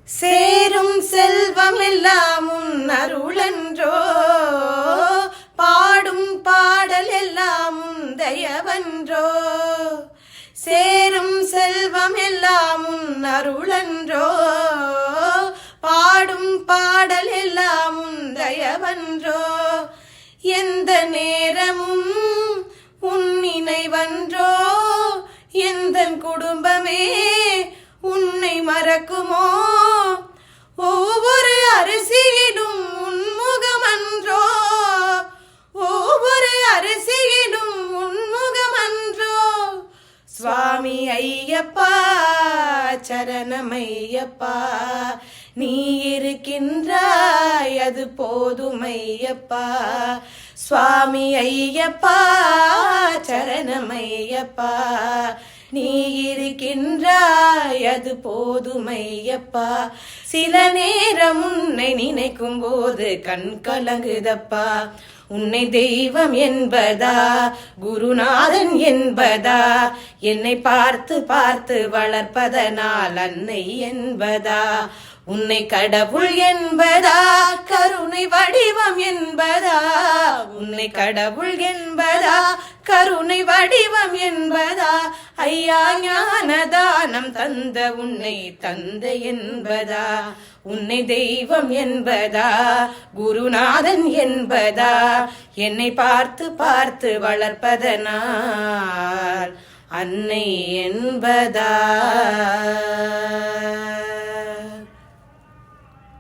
சேரும் செல்வம் எல்லாம் உன் அருளன்றோ, பாடும் பாடல் எல்லாம் உன் தயவன்றோ. சேரும் செல்வம் எல்லாம் உன் அருளன்றோ, பாடும் பாடல் எல்லாம் உன் தயவன்றோ. எந்த நேரமும் உன் நினைவன்றோ, எந்த குடும்பமே உன்னை மறக்குமோ. ஒவ்வொரு அரிசியிலும் உன்முகமன்றோ, ஒவ்வொரு அரிசியிலும் உன்முகமன்றோ. சுவாமி ஐயப்பா சரணமையப்பா, நீ இருக்கின்றாய் அது போதுமையப்பா. சுவாமி ஐயப்பா சரணமையப்பா, நீ இருக்கின்றாய் அது போதுமையப்பா. சில நேரம் உன்னை நினைக்கும் போது கண் கலங்குதப்பா. உன்னை தெய்வம் என்பதா குருநாதன் என்பதா, என்னை பார்த்து பார்த்து வளர்ப்பதனால் அன்னை என்பதா. உன்னை கடவுள் என்பதா கருணை வடிவம் என்பதா, உன்னை கடவுள் என்பதா கருணை வடிவம் என்பதா. ஐயா ஞானதானம் தந்த உன்னை தந்தை என்பதா, உன்னை தெய்வம் என்பதா குருநாதன் என்பதா, என்னை பார்த்து பார்த்து வளர்ப்பதனால் அன்னை என்பதா.